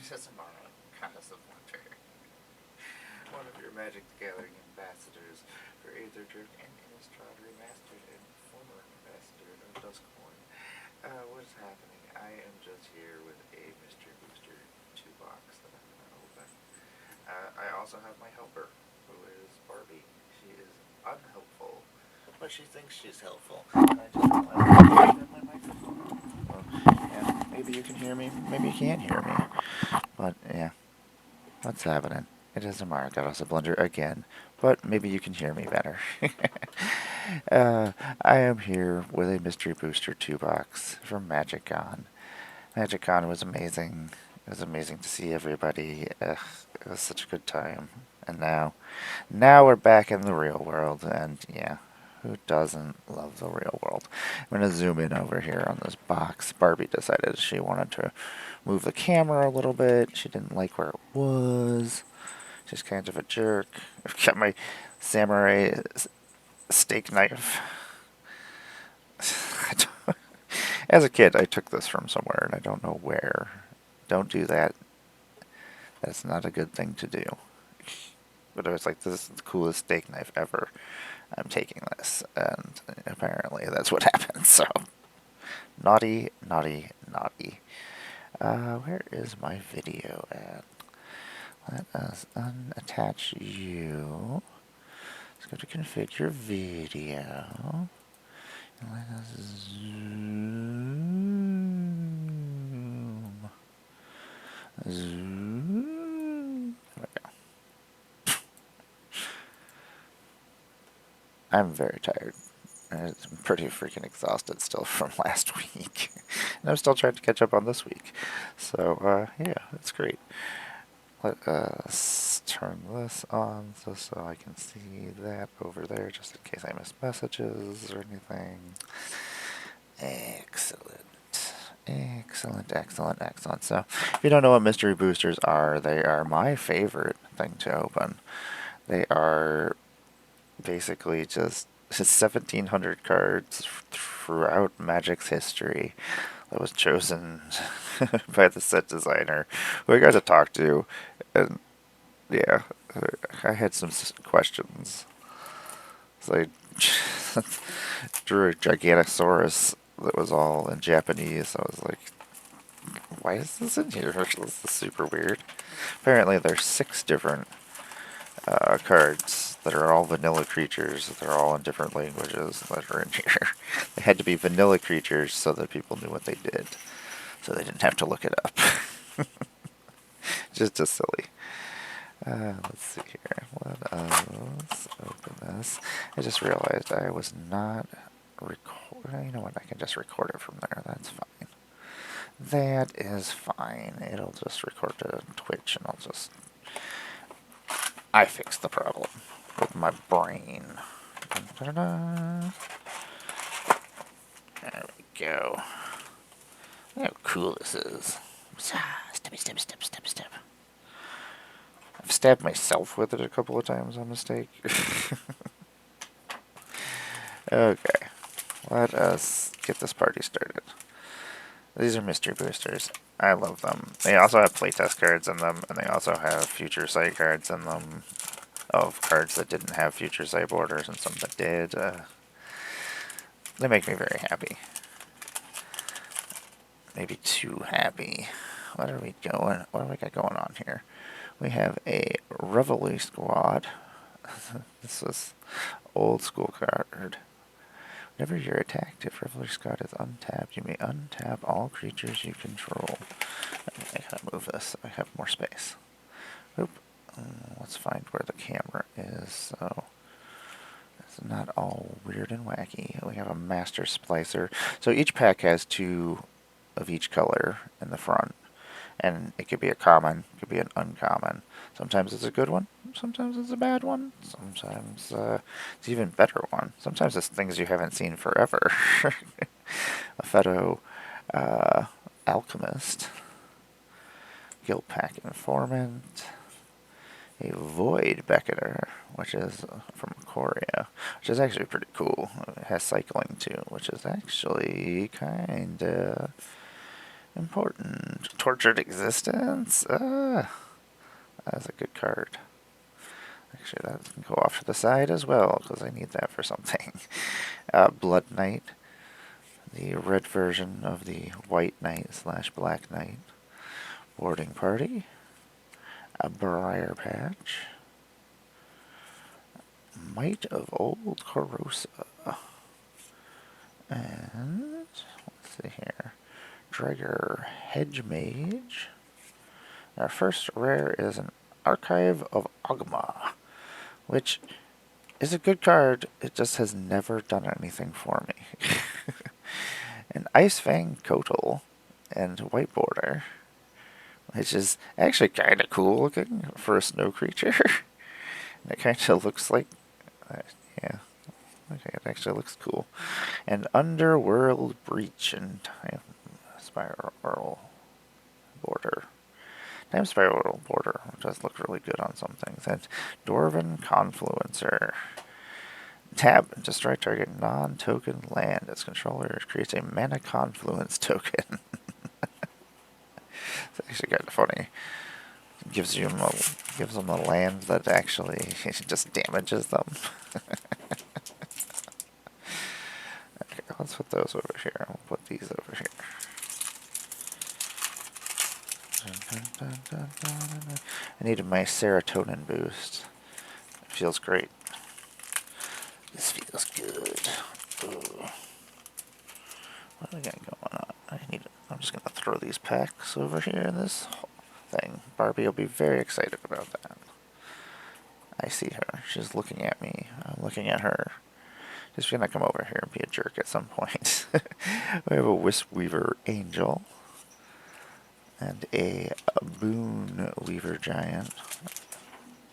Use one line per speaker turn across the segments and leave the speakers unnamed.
Samara, Goddess of Wonder, one of your Magic the Gathering ambassadors for Aether and Innistrad Remastered and former ambassador of Duskmourn. What is happening? I am just here with a Mystery Booster 2 box that I'm going to open. I also have my helper, who is Barbie. She is unhelpful, but she thinks she's helpful. And I just realized I my microphone on. Well, yeah, maybe you can hear me, maybe you can't hear me. But yeah, what's happening? It is Amara Goddess of Blunder again, but maybe you can hear me better. I am here with a Mystery Booster 2 box from MagicCon. MagicCon was amazing. It was amazing to see everybody. It was such a good time. And now we're back in the real world, and yeah, who doesn't love the real world? I'm going to zoom in over here on this box. Barbie decided she wanted to move the camera a little bit. She didn't like where it was. She's kind of a jerk. I've got my samurai steak knife. As a kid, I took this from somewhere, and I don't know where. Don't do that. That's not a good thing to do. But I was like, this is the coolest steak knife ever. I'm taking this. And apparently that's what happened, so. Naughty, naughty, naughty. Where is my video at? Let us unattach you. Let's go to configure video. And let us zoom. Zoom. There we go. I'm very tired. I'm pretty freaking exhausted still from last week. And I'm still trying to catch up on this week. So, yeah, it's great. Let us turn this on so I can see that over there, just in case I miss messages or anything. Excellent. Excellent, excellent, excellent. So, if you don't know what mystery boosters are, they are my favorite thing to open. They are basically just 1,700 cards throughout Magic's history that was chosen by the set designer, who I got to talk to, and yeah, I had some questions. So I drew a Giganosaurus that was all in Japanese. I was like, why is this in here? This is super weird. Apparently there's 6 different cards that are all vanilla creatures. They're all in different languages that are in here. They had to be vanilla creatures so that people knew what they did, so they didn't have to look it up. Just silly. Let's see here. Let us open this. I just realized I was not recording. You know what? I can just record it from there. That's fine. That is fine. It'll just record it on Twitch, and I'll just... I fixed the problem with my brain. Da-da-da. There we go. Look how cool this is. Stabby, stab, stab, stab, stab. I've stabbed myself with it a couple of times on mistake. Okay, let us get this party started. These are mystery boosters. I love them. They also have playtest cards in them, and they also have future sight cards in them, of cards that didn't have future sight borders and some that did. They make me very happy. Maybe too happy. What are we going? What do we got going on here? We have a Reveille Squad. This is old school card. Whenever you're attacked, if Reveille Squad is untapped, you may untap all creatures you control. I gotta move this so I have more space. Oop. Let's find where the camera is, so it's not all weird and wacky. We have a Master Splicer. So each pack has 2 of each color in the front. And it could be a common, it could be an uncommon. Sometimes it's a good one, sometimes it's a bad one, sometimes it's even a better one. Sometimes it's things you haven't seen forever. A Pheto Alchemist, Guildpact Informant, a Void Beckoner, which is from Korea, which is actually pretty cool. It has cycling too, which is actually kinda Important. Tortured Existence. That's a good card. Actually, that can go off to the side as well, because I need that for something. Blood Knight. The red version of the White Knight / Black Knight. Boarding Party. A Briar Patch. Might of Old Corrosa. And, let's see here. Drager Hedge Mage. Our first rare is an Archive of Ogma, which is a good card. It just has never done anything for me. An Icefang Kotal and White Border, which is actually kind of cool looking for a snow creature. It kind of looks like, yeah, okay, it actually looks cool. And Underworld Breach and Time Spiral Border. Time Spiral Border does look really good on some things. And Dwarven Confluencer. Tap, destroy target non-token land. Its controller creates a mana confluence token. It's actually kind of funny. Gives them a land that actually just damages them. Okay, let's put those over here. We'll put these over here. I needed my serotonin boost. It feels great. This feels good. Ooh. What do we got going on? I'm just gonna throw these packs over here in this thing. Barbie will be very excited about that. I see her. She's looking at me. I'm looking at her. She's gonna come over here and be a jerk at some point. We have a Wisp Weaver Angel. And a Boon Weaver Giant.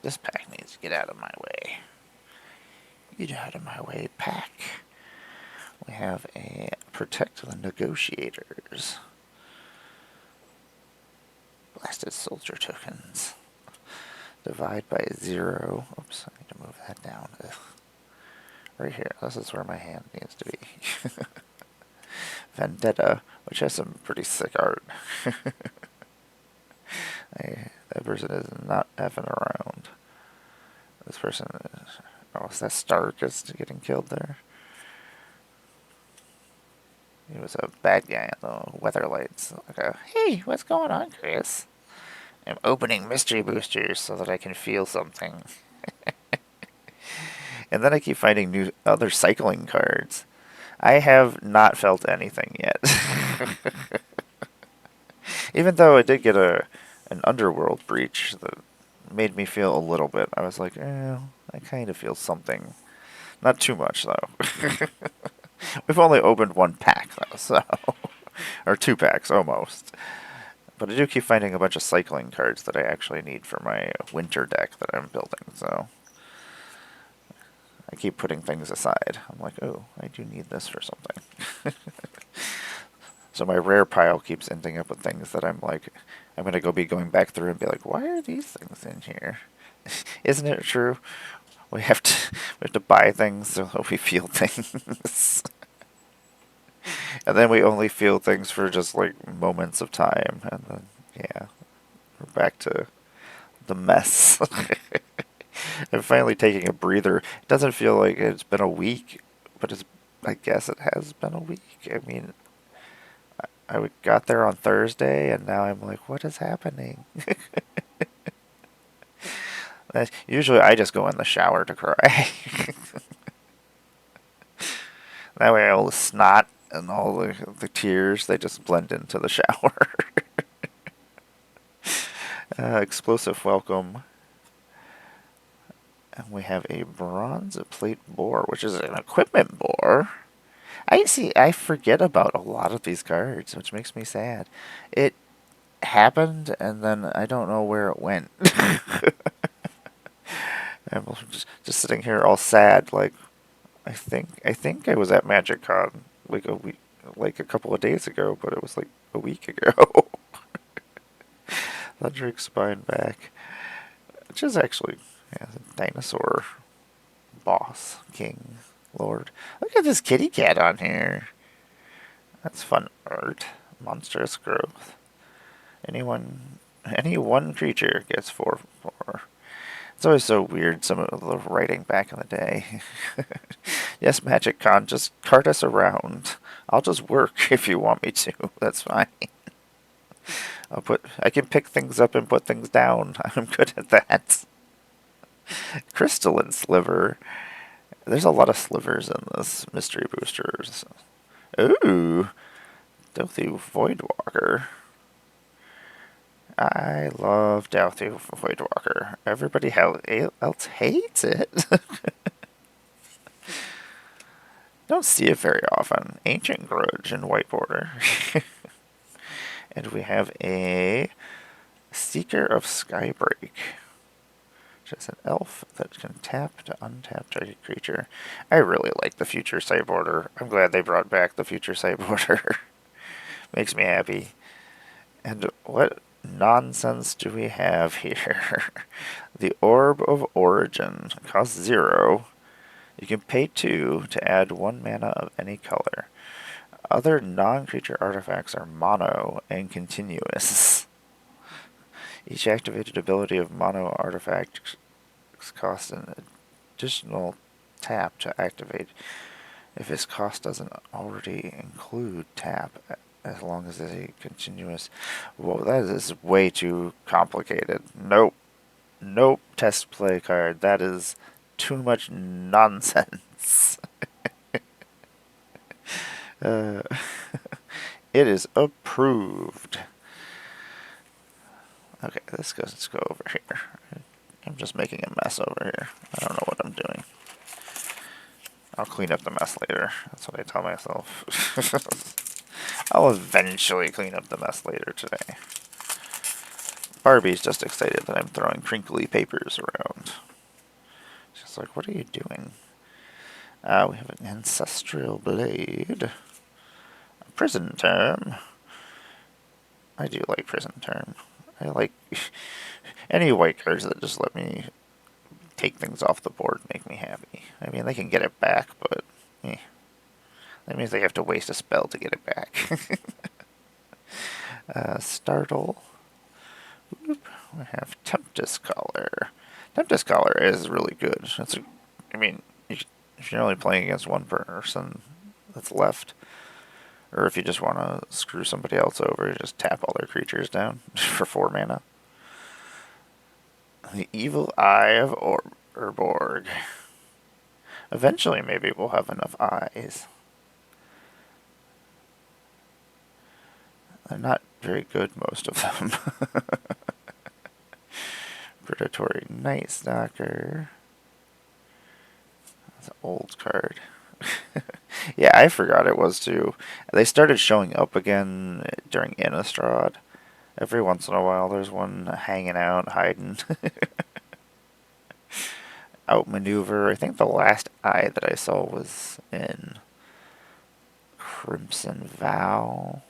This pack needs to get out of my way. Get out of my way, pack. We have a Protect the Negotiators. Blasted Soldier tokens. Divide by 0. Oops, I need to move that down. Ugh. Right here. This is where my hand needs to be. Vendetta, which has some pretty sick art. That person is not effing around. This person is... Oh, is that Stark is getting killed there? He was a bad guy in the Weatherlights. Like, hey, what's going on, Chris? I'm opening mystery boosters so that I can feel something. And then I keep finding other cycling cards. I have not felt anything yet. Even though I did get an Underworld Breach that made me feel a little bit. I was like, I kind of feel something. Not too much, though. We've only opened one pack, though, so... or 2 packs, almost. But I do keep finding a bunch of cycling cards that I actually need for my winter deck that I'm building, so... I keep putting things aside. I'm like, oh, I do need this for something. So my rare pile keeps ending up with things that I'm like, I'm going to be going back through and be like, why are these things in here? Isn't it true? We have to buy things so that we feel things. And then we only feel things for just like moments of time. And then, yeah, we're back to the mess. I'm finally taking a breather. It doesn't feel like it's been a week, but I guess it has been a week. I mean, I got there on Thursday, and now I'm like, what is happening? Usually I just go in the shower to cry. That way all the snot and all the tears, they just blend into the shower. Explosive Welcome. And we have a Bronze Plate Boar, which is an equipment boar. I forget about a lot of these cards, which makes me sad. It happened, and then I don't know where it went. I'm just sitting here all sad, like, I think I was at MagicCon like a couple of days ago, but it was like a week ago. Thundering Spineback, which is actually a dinosaur boss, king, lord. Look at this kitty cat on here. That's fun art. Monstrous growth. Any one creature gets 4/4. It's always so weird, some of the writing back in the day. Yes, Magic Con, just cart us around. I'll just work if you want me to. That's fine. I can pick things up and put things down. I'm good at that. Crystalline Sliver. There's a lot of slivers in this Mystery Boosters. Ooh, Dauthi Voidwalker. I love Dauthi Voidwalker. Everybody else hates it. Don't see it very often. Ancient Grudge in white border. And we have a Seeker of Skybreak. Just an elf that can tap to untap target creature. I really like the future sideboarder. I'm glad they brought back the future sideboarder. Makes me happy. And what nonsense do we have here? The Orb of Origin costs 0. You can pay 2 to add 1 mana of any color. Other non-creature artifacts are mono and continuous. Each activated ability of mono artifacts costs an additional tap to activate if its cost doesn't already include tap, as long as it's a continuous. Whoa, that is way too complicated. Nope. Nope, test play card. That is too much nonsense. It is approved. Okay, let's go over here. I'm just making a mess over here. I don't know what I'm doing. I'll clean up the mess later. That's what I tell myself. I'll eventually clean up the mess later today. Barbie's just excited that I'm throwing crinkly papers around. She's like, what are you doing? We have an Ancestral Blade. A Prison Term. I do like Prison Term. I like any white cards that just let me take things off the board make me happy. I mean, they can get it back, but that means they have to waste a spell to get it back. Startle. Whoop. We have Tempest Caller. Tempest Caller is really good. If you're only playing against one person that's left, or if you just want to screw somebody else over, you just tap all their creatures down for 4 mana. The Evil Eye of Urborg. Eventually, maybe we'll have enough eyes. They're not very good, most of them. Predatory Night Stalker. That's an old card. Yeah, I forgot it was too. They started showing up again during Innistrad. Every once in a while, there's one hanging out, hiding. Outmaneuver. I think the last eye that I saw was in Crimson Vow.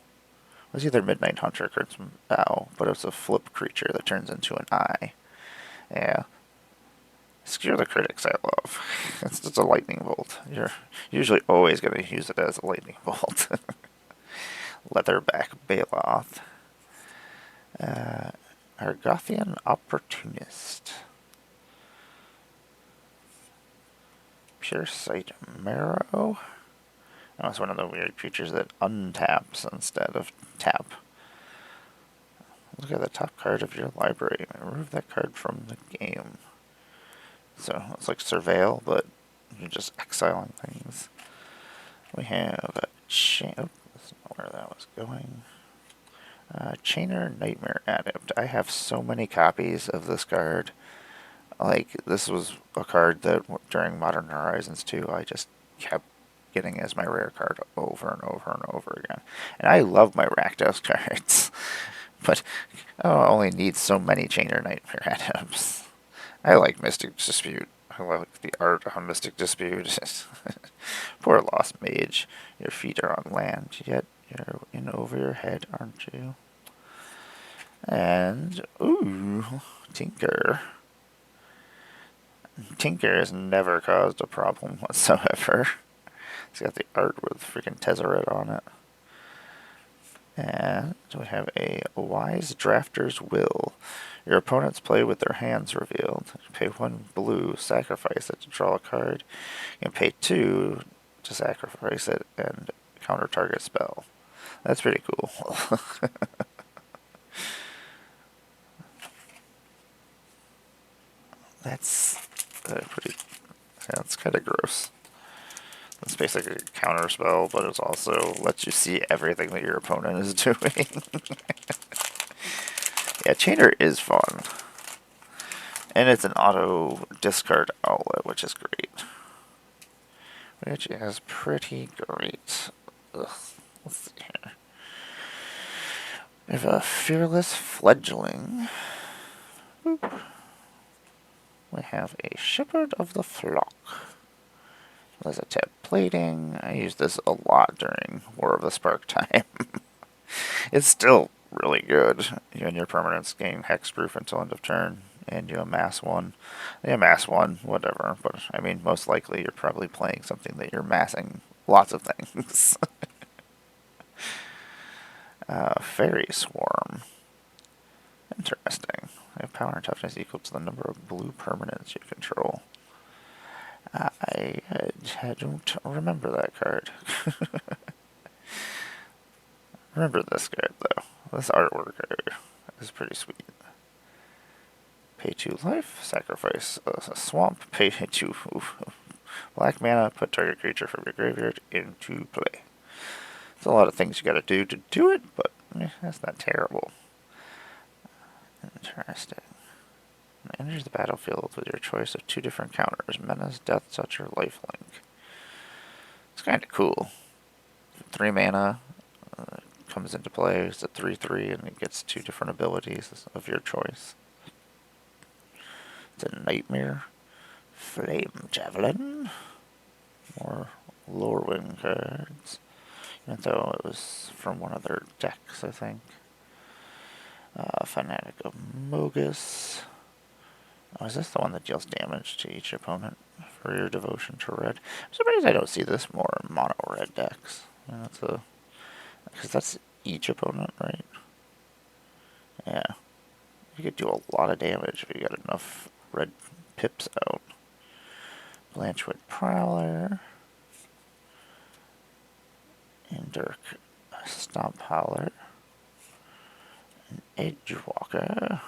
It was either Midnight Hunter or Crimson Vow, but it's a flip creature that turns into an eye. Yeah. Scare the Critics I love. It's just a lightning bolt. You're usually always going to use it as a lightning bolt. Leatherback Baloth. Argothian Opportunist. Pure Sight Marrow. Oh, it's one of the weird creatures that untaps instead of tap. Look at the top card of your library. Remove that card from the game. So it's like Surveil, but you're just exiling things. We have a that's not where that was going. Chainer Nightmare Adept. I have so many copies of this card. Like, this was a card that during Modern Horizons 2, I just kept getting as my rare card over and over and over again. And I love my Rakdos cards. But I only need so many Chainer Nightmare Adepts. I like Mystic Dispute. I like the art on Mystic Dispute. Poor Lost Mage. Your feet are on land, yet you're in over your head, aren't you? And, ooh, Tinker. Tinker has never caused a problem whatsoever. It's got the art with freaking Tezzeret on it. And we have a Wise Drafter's Will. Your opponents play with their hands revealed. You pay 1 blue, sacrifice it to draw a card. You can pay 2 to sacrifice it and counter target spell. That's pretty cool. That's pretty. Yeah, it's kind of gross. It's basically a counter spell, but it also lets you see everything that your opponent is doing. Yeah, Chainer is fun. And it's an auto discard outlet, which is great. Which is pretty great. Ugh. Let's see here. We have a Fearless Fledgling. Boop. We have a Shepherd of the Flock. There's a tap plating. I used this a lot during War of the Spark time. It's still really good. You and your permanents gain hexproof until end of turn, and you amass 1. You amass 1, whatever, but I mean, most likely you're probably playing something that you're amassing lots of things. Fairy Swarm. Interesting. They have power and toughness equal to the number of blue permanents you control. I don't remember that card. Remember this card, though. This artwork is pretty sweet. Pay 2 life, sacrifice a swamp, pay 2 black mana, put target creature from your graveyard into play. There's a lot of things you gotta do to do it, but that's not terrible. Interesting. Enters the battlefield with your choice of 2 different counters, Menace, Death Touch, or Lifelink. It's kind of cool. 3 mana comes into play. It's a 3/3, and it gets 2 different abilities of your choice. It's a Nightmare, Flame Javelin, more Lorwyn cards. Even though it was from one of their decks, I think. Fanatic of Mogus. Oh, is this the one that deals damage to each opponent for your devotion to red? I'm surprised I don't see this more in mono red decks. Because that's each opponent, right? Yeah. You could do a lot of damage if you got enough red pips out. Blanchwood Prowler. Dirk Stomp Howler. An Edgewalker.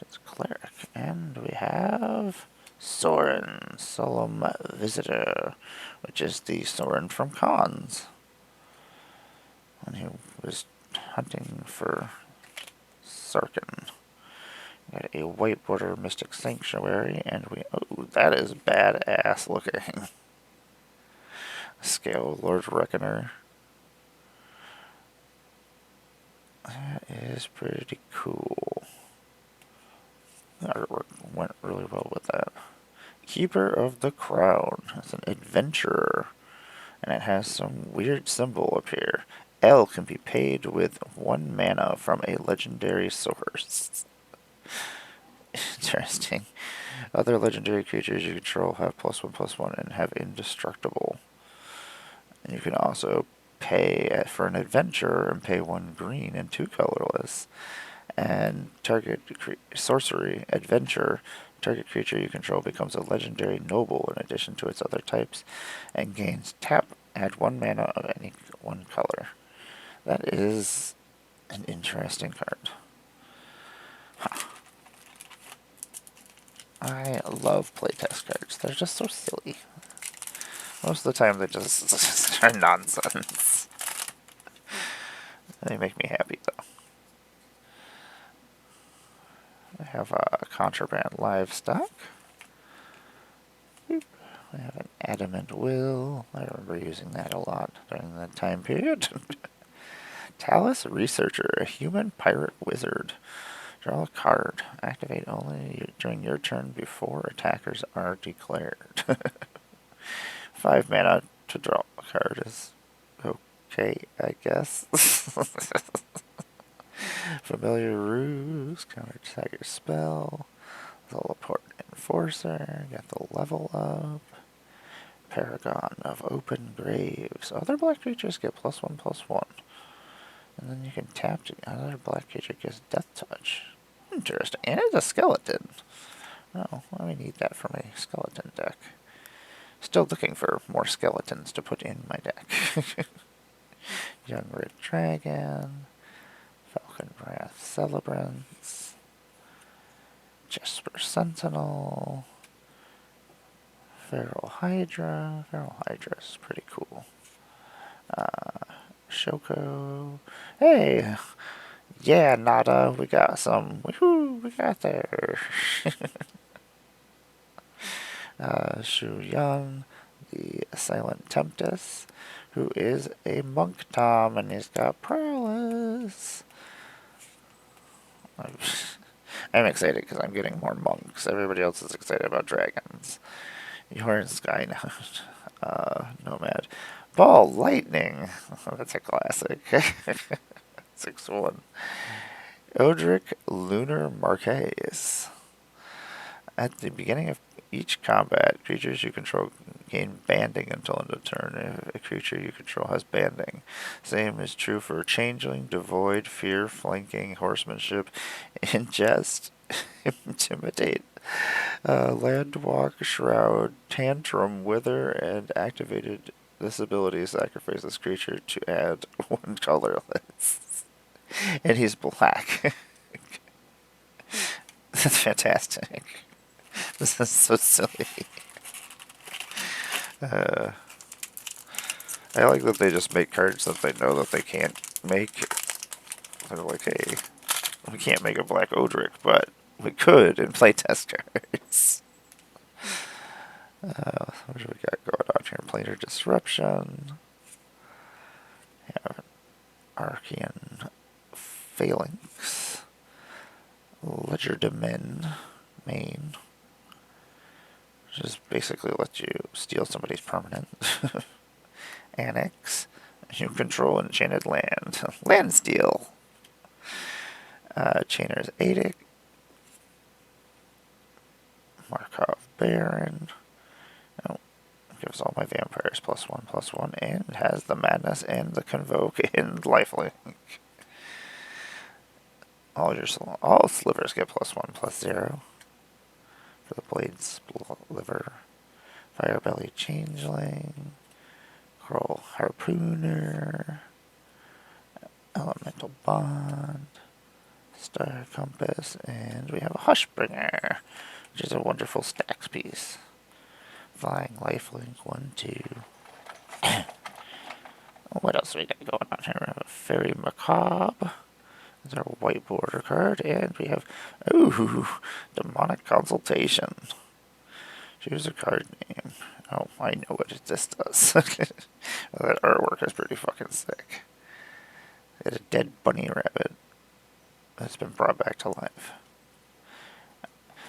It's Cleric. And we have Sorin, Solemn Visitor, which is the Sorin from Khans. When he was hunting for Sarkhan. We got a White Border Mystic Sanctuary, and oh, that is badass looking. Scale Lord Reckoner. That is pretty cool. The artwork went really well with that. Keeper of the Crown. It's an adventurer. And it has some weird symbol up here. L can be paid with 1 mana from a legendary source. Interesting. Other legendary creatures you control have +1/+1 and have indestructible. And you can also pay for an adventure and pay 1 green and 2 colorless. And target sorcery, adventure, target creature you control becomes a legendary noble in addition to its other types, and gains tap, add 1 mana of any 1 color. That is an interesting card. Huh. I love playtest cards. They're just so silly. Most of the time they just are nonsense. They make me happy, though. I have a Contraband Livestock. We have an Adamant Will. I remember using that a lot during that time period. Talus Researcher, a human pirate wizard. Draw a card. Activate only during your turn before attackers are declared. 5 mana to draw a card is okay, I guess. Familiar Ruse, counter attack your spell. Teleport Enforcer, got the level up. Paragon of Open Graves. Other black creatures get +1/+1. And then you can tap to another black creature gets Death Touch. Interesting. And it's a skeleton. Oh, well, we need that for my skeleton deck. Still looking for more skeletons to put in my deck. Young Red Dragon, Falcon Wrath Celebrants, Jesper Sentinel, Feral Hydra. Feral Hydra is pretty cool. Shoko. Hey! Yeah, Nada, we got some. Woohoo! We got there. Shu Yun, the Silent Tempest, who is a Monk Tom, and he's got prowess. I'm excited because I'm getting more monks. Everybody else is excited about dragons. You're Sky Nomad. Ball Lightning. Oh, that's a classic. 6/1. Odric Lunar Marquez. At the beginning of each combat, creatures you control gain banding until end of turn. If a creature you control has banding. Same is true for Changeling, Devoid, Fear, Flanking, Horsemanship, Ingest, Intimidate, Landwalk, Shroud, Tantrum, Wither, and activated this ability sacrifice this creature to add one colorless. And he's black. That's fantastic. This is so silly. I like that they just make cards that they know that they can't make. They're like, hey, we can't make a black Odric, but we could in playtest cards. What do we got going on here? Planar Disruption. We have Archean Phalanx. Legerdemain. Main. Just basically let you steal somebody's permanent. Annex. You control enchanted land. Land steal. Chainer's Adic. Markov Baron. Oh, gives all my vampires +1/+1 and has the Madness and the Convoke and Lifelink. All slivers get +1/+0. For the Blades Liver. Firebelly Changeling. Kroll Harpooner. Elemental Bond. Star Compass. And we have a Hushbringer, which is a wonderful stacks piece. Flying Lifelink 1/2. What else do we got going on here? We have a Fairy Macabre. That's our white border card. And we have, ooh, Demonic Consultation. Choose a card name. Oh, I know what this does. That artwork is pretty fucking sick. It's a dead bunny rabbit that's been brought back to life.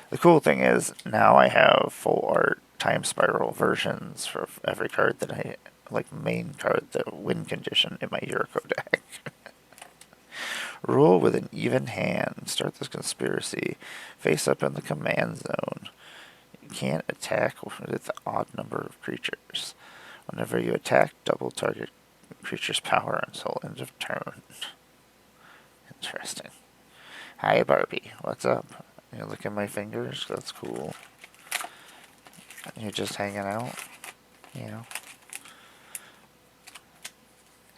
The cool thing is, now I have full art time spiral versions for every card that I, like main card, the win condition in my Yuriko deck. Rule with an even hand. Start this conspiracy. Face up in the command zone. You can't attack with the odd number of creatures. Whenever you attack, double target creature's power until end of turn. Interesting. Hi, Barbie. What's up? You look at my fingers? That's cool. You're just hanging out? You know?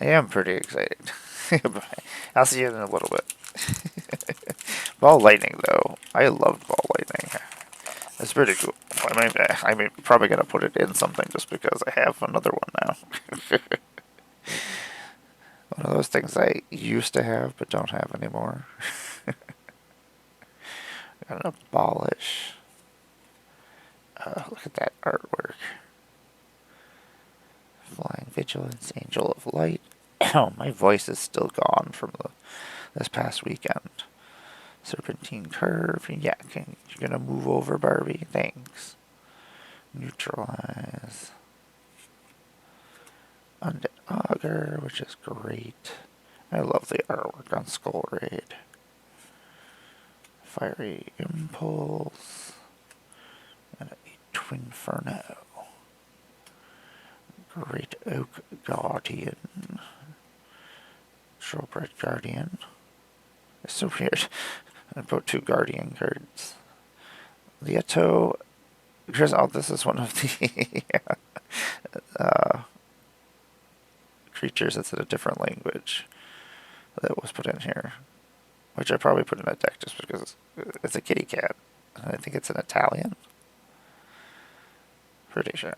Yeah, I'm pretty excited. I'll see you in a little bit. Ball Lightning, though. I loved Ball Lightning. It's pretty cool. I'm probably going to put it in something just because I have another one now. One of those things I used to have but don't have anymore. Got an Abolish. Look at that artwork. Flying Vigilance, Angel of Light. Oh, my voice is still gone from this past weekend. Serpentine Curve. Yeah, you're gonna move over, Barbie. Thanks. Neutralize. Undead Augur, which is great. I love the artwork on Skull Raid. Fiery Impulse. And a Twinferno. Great Oak Guardian. Showbread Guardian. It's so weird. I put 2 Guardian cards. Lieto. Oh, this is one of the creatures that's in a different language that was put in here. Which I probably put in a deck just because it's a kitty cat. I think it's an Italian. Pretty sure.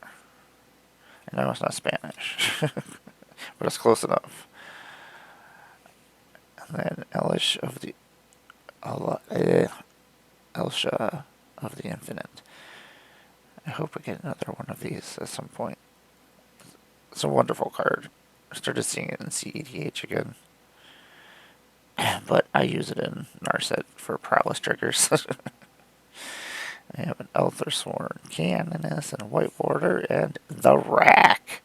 I know it's not Spanish, but it's close enough. And then Elish of the Elsha of the Infinite. I hope we get another one of these at some point. It's a wonderful card. I started seeing it in CEDH again. But I use it in Narset for prowess triggers. I have an Elthersworn Canoness and a White Warder and the Rack.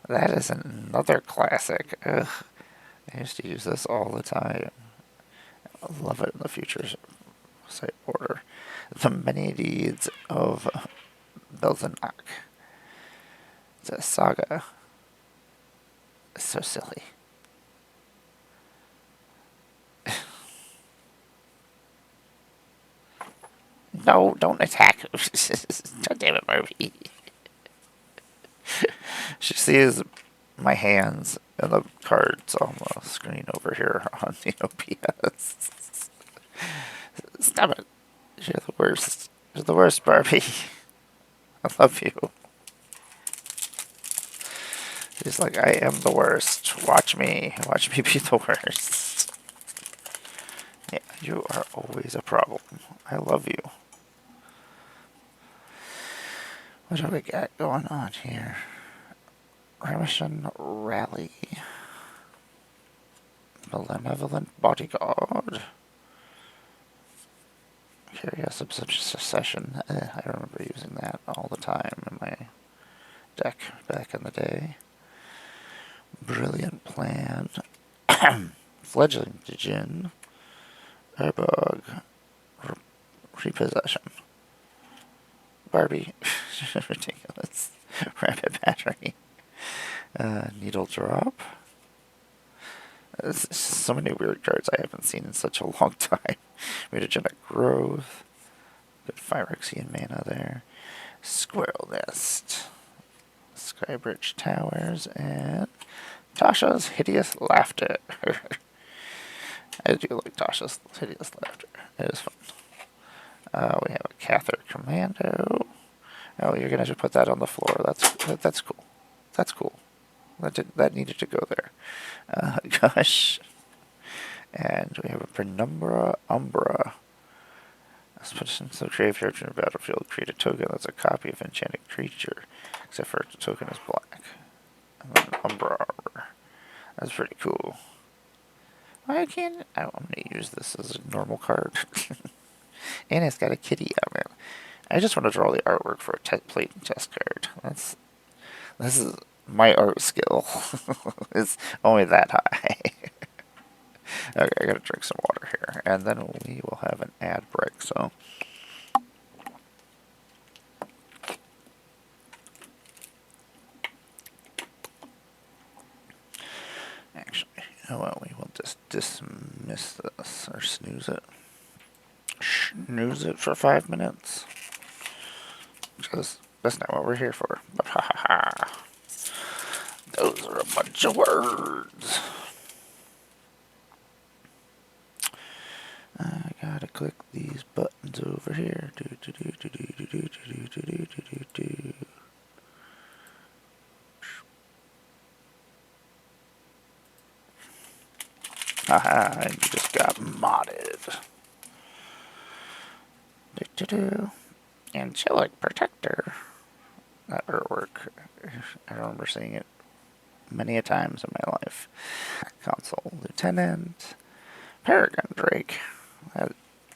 That is another classic. Ugh. I used to use this all the time. I love it in the Futures site border. The Many Deeds of Belzenak. It's a saga. It's so silly. No, don't attack. God damn it, Murphy. She sees my hands and the cards on the screen over here on the OPS. Stop it. You're the worst. You're the worst, Barbie. I love you. She's like, I am the worst. Watch me. Watch me be the worst. Yeah, you are always a problem. I love you. What do we got going on here? Rameshan Rally. Malevolent Bodyguard. Curious Obsession. I remember using that all the time in my deck back in the day. Brilliant Plan. Fledgling Djinn. Urbog. Repossession. Barbie. Ridiculous. Rapid Battery. Needle Drop. There's so many weird cards I haven't seen in such a long time. Mutagenic Growth. Good Phyrexian mana there. Squirrel Nest. Skybridge Towers. And Tasha's Hideous Laughter. I do like Tasha's Hideous Laughter. It is fun. We have a Cather Commando. Oh, you're gonna just put that on the floor. That's cool. That's cool. That needed to go there. Gosh. And we have a Penumbra Umbra. Let's put this into the graveyard from the battlefield. Create a token that's a copy of enchanted creature, except for the token is black. And then Umbra Arbor. That's pretty cool. Why can't I'm gonna use this as a normal card. And it's got a kitty on it. I just want to draw the artwork for a plate and test card. This is my art skill. It's only that high. Okay, I gotta drink some water here, and then we will have an ad break. So. Actually, you know what? We will just dismiss this or snooze it. Snooze it for 5 minutes. Because that's not what we're here for. But ha ha ha. Those are a bunch of words. I gotta click these buttons over here. Haha, and you just got modded. Angelic Protector. That artwork, I remember seeing it many a times in my life. Console Lieutenant. Peregrine Drake.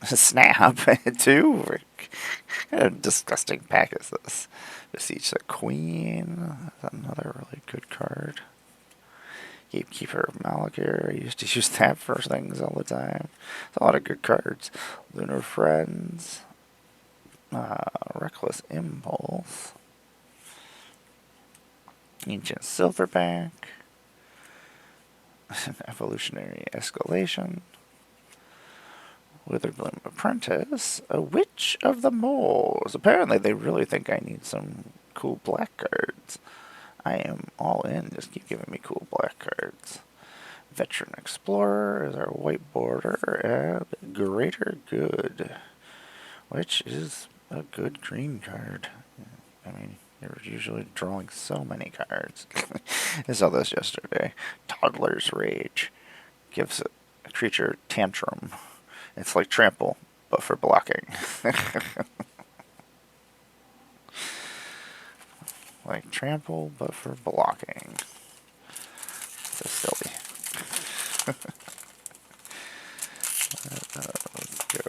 Snap, too. What kind of disgusting pack is this? Besiege the Queen. That's another really good card. Gatekeeper of Malakir. I used to use that for things all the time. It's a lot of good cards. Lunar Friends. Reckless Impulse. Ancient Silverback. Evolutionary Escalation. Witherbloom Apprentice. A Witch of the Moles. Apparently they really think I need some cool black cards. I am all in. Just keep giving me cool black cards. Veteran Explorer is our white border, and Greater Good, which is a good green card. I mean, you're usually drawing so many cards. I saw this yesterday. Toddler's Rage gives a creature Tantrum. It's like Trample, but for blocking. Like Trample, but for blocking. So silly. Let's go.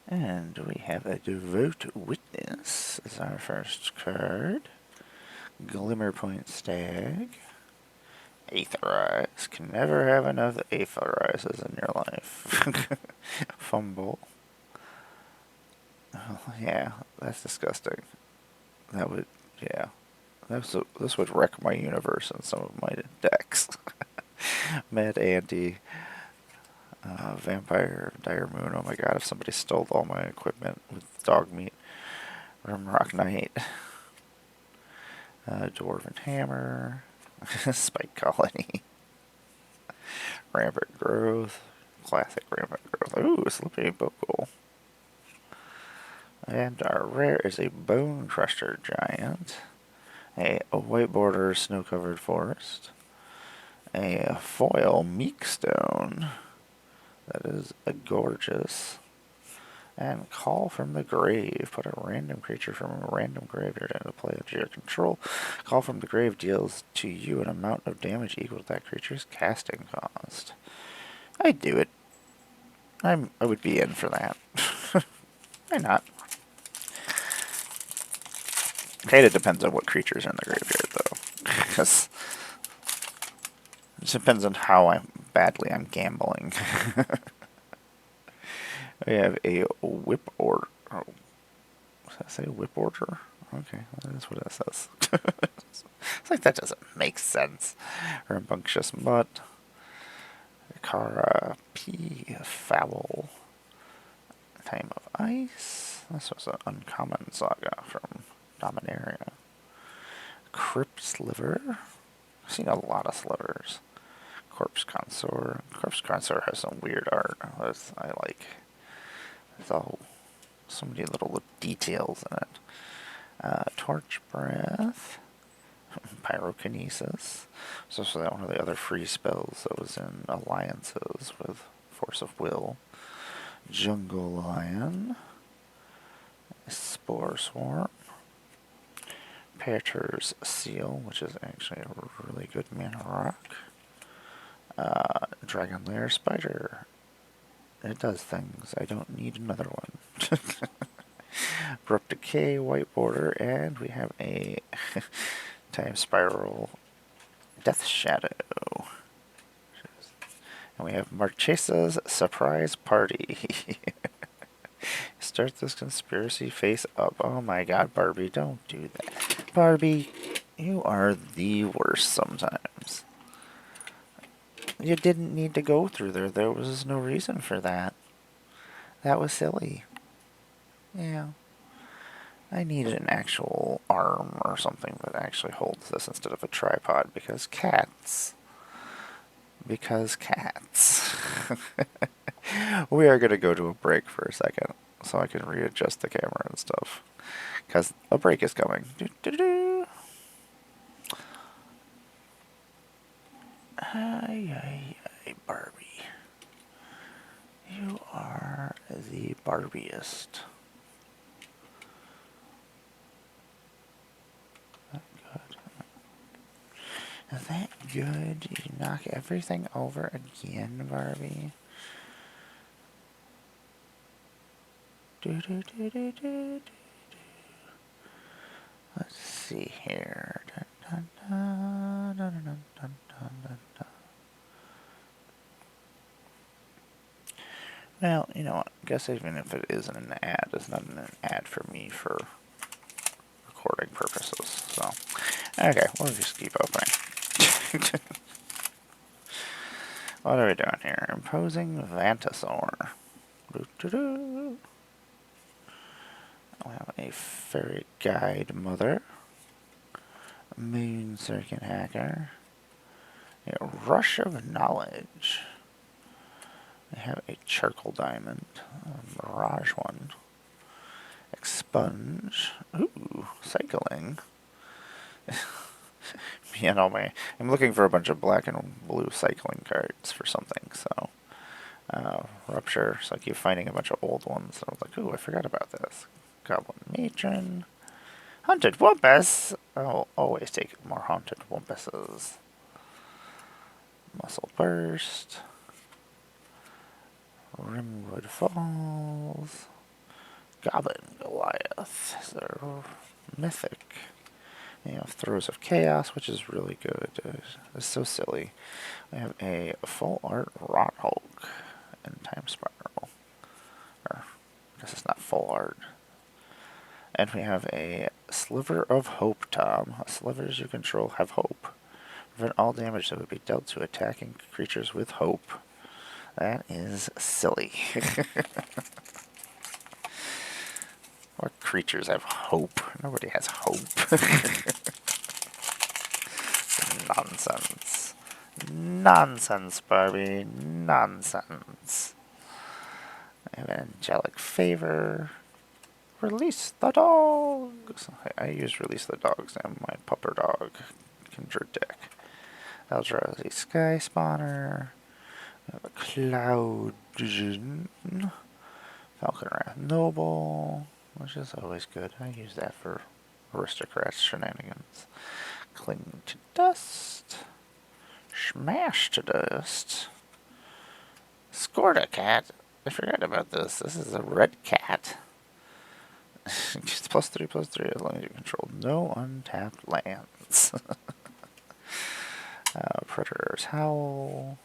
And we have a Devout Witness as our first card. Glimmerpoint Stag. Aetherize. Can never have enough Aetherizes in your life. Fumble. Oh, yeah, that's disgusting. That would, yeah. This would wreck my universe in some of my decks. Mad Anti. Vampire, Dire Moon. Oh my god, if somebody stole all my equipment with dog meat. Rimrock Knight. Dwarven Hammer. Spike Colony. Rampant Growth. Classic Rampant Growth. Ooh, Slippy Bokul. And our rare is a Bone Crusher Giant. A white border snow-covered forest. A foil Meekstone. That is a gorgeous. And Call from the Grave. Put a random creature from a random graveyard into play under your control. Call from the Grave deals to you an amount of damage equal to that creature's casting cost. I'd do it. I would be in for that. Why not? It depends on what creatures are in the graveyard, though. Because it depends on how badly I'm gambling. We have a Whip Order. Oh, does that say Whip Order? Okay, that's what that says. It's like that doesn't make sense. Rambunctious Mutt. Kara P. Foul. Time of Ice. This was an uncommon saga from Dominaria. Crypt Sliver. I've seen a lot of slivers. Corpse Consort. Corpse Consort has some weird art I like. There's all so many little details in it. Torch Breath. Pyrokinesis. So that one of the other free spells that was in alliances with Force of Will. Jungle Lion. Spore Swarm. Petra's Seal, which is actually a really good mana rock. Dragon Lair Spider. It does things. I don't need another one. Abrupt Decay, white border, and we have a Time Spiral Death Shadow. And we have Marchesa's Surprise Party. Start this conspiracy face up. Oh my god, Barbie, don't do that. Barbie, you are the worst sometimes. You didn't need to go through there. There was no reason for that. That was silly. Yeah. I needed an actual arm or something that actually holds this instead of a tripod because cats. Because cats. We are going to go to a break for a second so I can readjust the camera and stuff. Because a break is coming. Ay, Barbie. You are the Barbiest. That good. Is that good? Did you knock everything over again, Barbie? Let's see here. Well, you know what? I guess even if it isn't an ad, it's not an ad for me for recording purposes. So, okay, we'll just keep opening. What are we doing here? Imposing Vantasaur. Doo-doo-doo. We have a Fairy Guide Mother. Moon Circuit Hacker. A Rush of Knowledge. We have a Charcoal Diamond. A Mirage one. Expunge. Ooh, Cycling. You know me. I'm looking for a bunch of black and blue cycling cards for something, so. Rupture, so I keep finding a bunch of old ones. So I was like, ooh, I forgot about this. Goblin Matron. Hunted Wumpus! I'll always take more Hunted Wumpuses. Muscle Burst. Rimwood Falls. Goblin Goliath. So mythic. You have Throes of Chaos, which is really good. It's so silly. We have a full art Rot Hulk and Time Spiral. Or, I guess it's not full art. And we have a Sliver of Hope, Tom. Slivers you control have hope. Prevent all damage that would be dealt to attacking creatures with hope. That is silly. What creatures have hope? Nobody has hope. Nonsense. Nonsense, Barbie. Nonsense. I have an Angelic Favor. Release the dogs. I use Release the Dogs in my Pupper Dog Kindred deck. Eldrazi Sky Spawner. We have a Cloud Vision. Falcon Wrath Noble, which is always good. I use that for Aristocrats shenanigans. Cling to Dust. Smash to Dust. Scorta-Cat. I forgot about this. This is a red cat. It's +3/+3 as long as you control no untapped lands. Predator's Howl.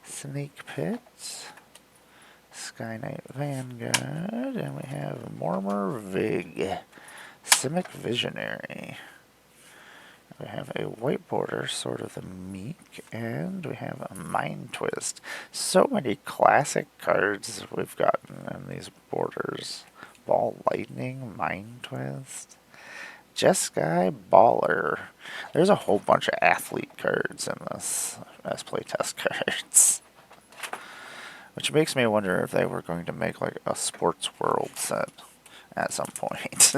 Snake Pit. Sky Knight Vanguard. And we have Mormor Vig. Simic Visionary. We have a white border, Sword of the Meek, and we have a Mind Twist. So many classic cards we've gotten in these borders. Ball Lightning, Mind Twist, Jeskai Baller. There's a whole bunch of athlete cards in this as playtest cards. Which makes me wonder if they were going to make like a Sports World set at some point.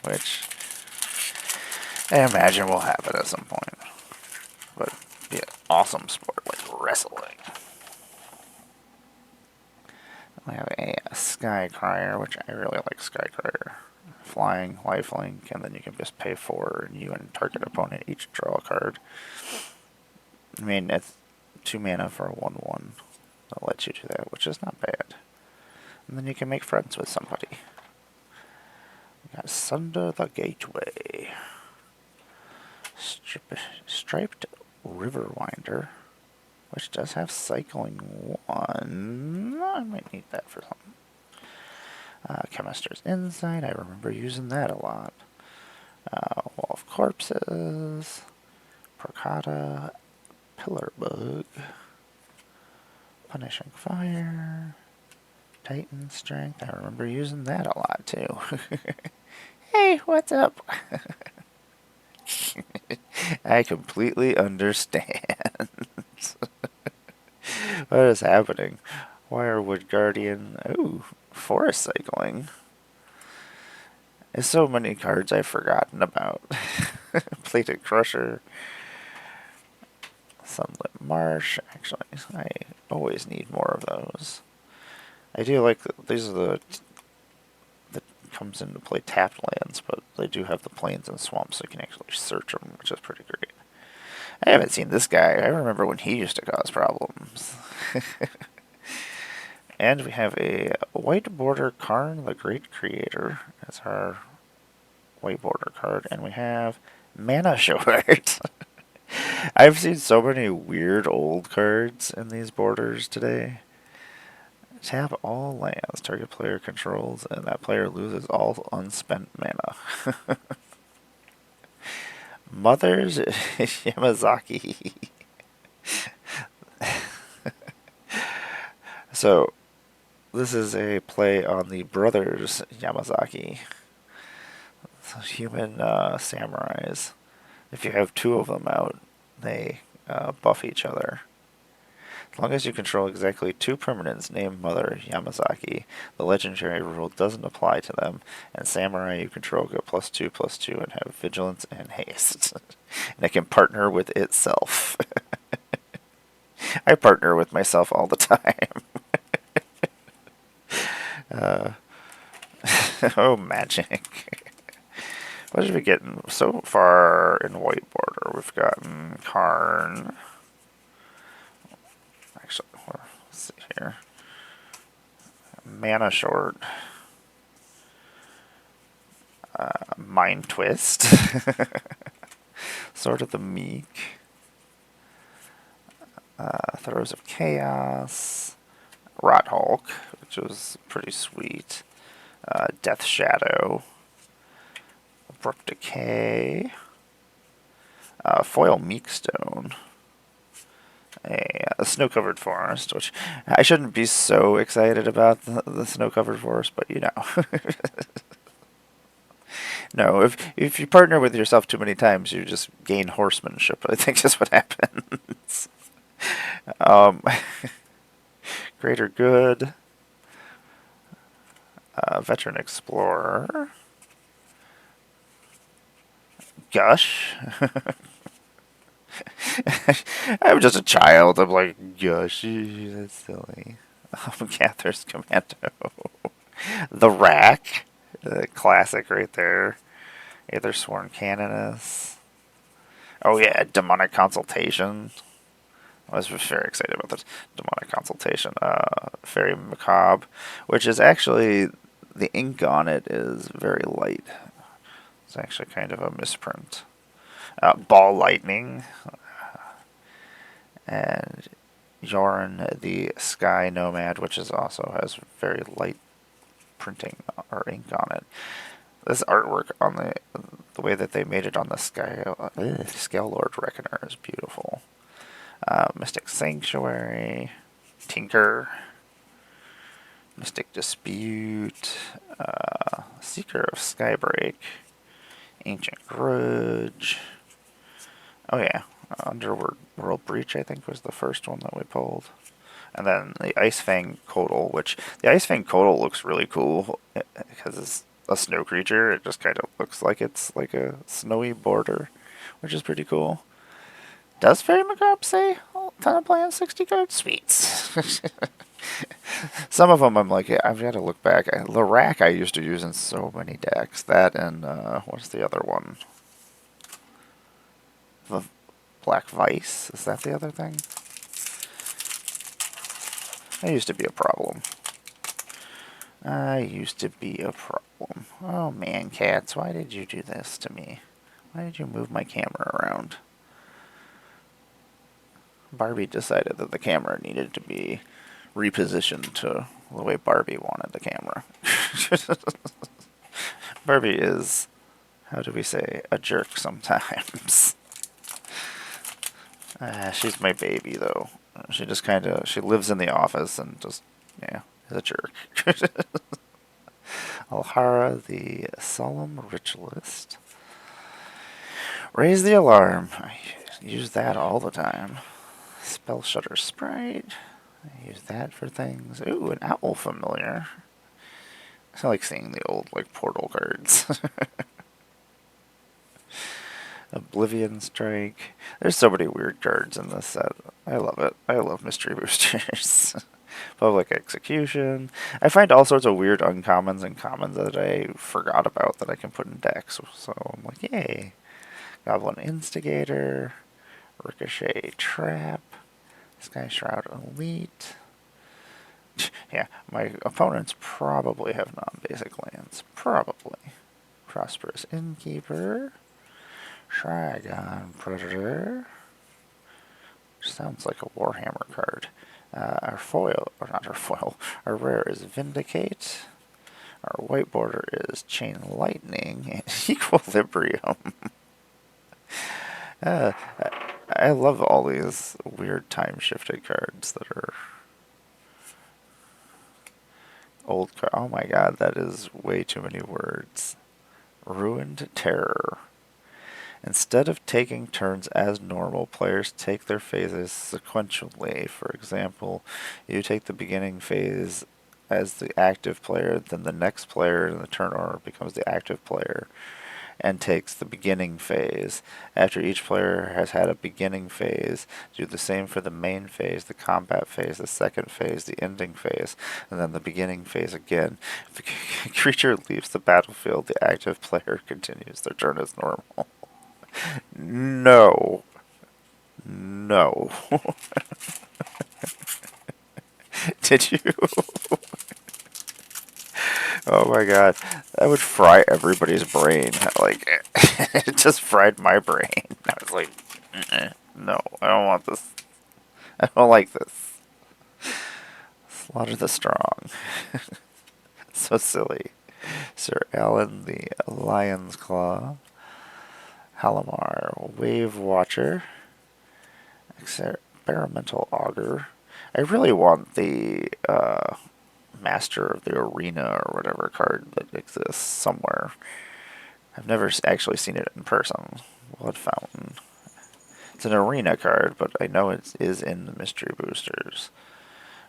Which I imagine will happen at some point. But it'd be an awesome sport like wrestling. We have a Sky Crier, which I really like Sky Crier. Flying, lifelink, and then you can just pay for you and target opponent each draw a card. I mean, it's 2 mana for a 1/1 that lets you do that, which is not bad. And then you can make friends with somebody. We got Sunder the Gateway. Striped Riverwinder, which does have Cycling 1. I might need that for something. Chemister's Insight, I remember using that a lot. Wall of Corpses. Procata. Pillar Bug. Punishing Fire. Titan Strength, I remember using that a lot too. Hey, what's up? I completely understand. What is happening? Wirewood Guardian. Ooh, Forest Cycling. There's so many cards I've forgotten about. Plated Crusher. Sunlit Marsh. Actually, I always need more of those. I do like these are the that comes into play tapped lands, but they do have the plains and swamps, so you can actually search them, which is pretty great. I haven't seen this guy. I remember when he used to cause problems. And we have a white border Karn the Great Creator. That's our white border card. And we have Mana Short. I've seen so many weird old cards in these borders today. Tap all lands target player controls, and that player loses all unspent mana. Mother's Yamazaki. So, this is a play on the brothers Yamazaki, human samurais. If you have two of them out, they buff each other. As long as you control exactly two permanents named Mother Yamazaki, the legendary rule doesn't apply to them, and samurai you control get +2/+2 and have vigilance and haste. And it can partner with itself. I partner with myself all the time. Oh, magic. What did we get so far in white border? We've gotten Karn. Actually, let's see here. Mana short. Mind Twist. Sword of the Meek. Throes of Chaos. Rot Hulk, which was pretty sweet. Death Shadow. Brook Decay. Foil Meekstone. A snow-covered forest, which I shouldn't be so excited about the snow-covered forest, but you know. No, if you partner with yourself too many times, you just gain horsemanship. I think is what happens. Greater Good. Veteran Explorer. Gush. I'm just a child. I'm like, Gush. That's silly. Gather's Commando. The Rack. Classic right there. Either Sworn Canoness. Oh yeah, Demonic Consultation. I was very excited about this. Demonic Consultation. Fairy Macabre, which is actually, the ink on it is very light. It's actually kind of a misprint. Ball Lightning. And Yorin the Sky Nomad, which is also has very light printing or ink on it. This artwork on the way that they made it on the Scale Lord Reckoner is beautiful. Mystic Sanctuary, Tinker, Mystic Dispute, Seeker of Skybreak, Ancient Grudge. Oh yeah, Underworld Breach I think was the first one that we pulled. And then the Icefang Codal, which the Icefang Codal looks really cool because it's a snow creature. It just kind of looks like it's like a snowy border, which is pretty cool. Does Fairy Macabre say 10 of plans, 60 cards? Sweet. Some of them I'm like, yeah, I've got to look back. The Rack I used to use in so many decks. That and, what's the other one? The Black Vice? Is that the other thing? That used to be a problem. Oh man, cats, why did you do this to me? Why did you move my camera around? Barbie decided that the camera needed to be repositioned to the way Barbie wanted the camera. Barbie is, how do we say, a jerk sometimes. She's my baby, though. She just kind of, she lives in the office and just, yeah, is a jerk. Alhara, the Solemn Ritualist. Raise the Alarm. I use that all the time. Spell Shutter Sprite. I use that for things. Ooh, an Owl Familiar. I like seeing the old, like, portal cards. Oblivion Strike. There's so many weird cards in this set. I love it. I love Mystery Boosters. Public Execution. I find all sorts of weird uncommons and commons that I forgot about that I can put in decks. So I'm like, yay. Goblin Instigator. Ricochet Trap. Sky Shroud Elite. Yeah, my opponents probably have non-basic lands. Probably. Prosperous Innkeeper. Trigon Predator. sounds like a Warhammer card. Our foil, or not our foil, our rare is Vindicate. Our white border is Chain Lightning and Equilibrium. uh, I love all these weird time-shifted cards that are old. Oh my god, that is way too many words. Ruined Terror. Instead of taking turns as normal, players take their phases sequentially. For example, you take the beginning phase as the active player, then the next player in the turn order becomes the active player and takes the beginning phase. After each player has had a beginning phase, do the same for the main phase, the combat phase, the second phase, the ending phase, and then the beginning phase again. If the creature leaves the battlefield, the active player continues their turn as normal. No. No. Did you? Oh my god. That would fry everybody's brain. Like, it just fried my brain. I was like, no, I don't want this. I don't like this. Slaughter the Strong. So silly. Sir Alan the Lion's Claw. Halimar Wave Watcher. Experimental Augur. I really want the Master of the Arena or whatever card that exists somewhere. I've never actually seen it in person. Blood Fountain. It's an arena card, but I know it is in the mystery boosters.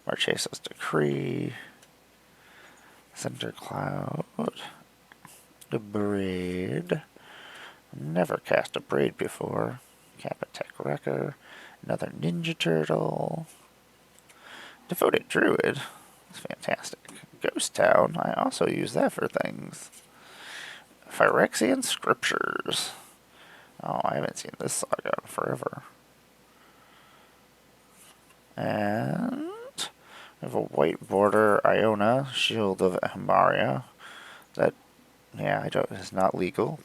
Marchesa's Decree. Cinder Cloud. The Braid. Never cast a Braid before. Capitec Wrecker. Another Ninja Turtle. Devoted Druid. That's fantastic. Ghost Town. I also use that for things. Phyrexian Scriptures. Oh, I haven't seen this saga in forever. And we have a white border Iona, Shield of Hamaria. That, yeah, it's not legal.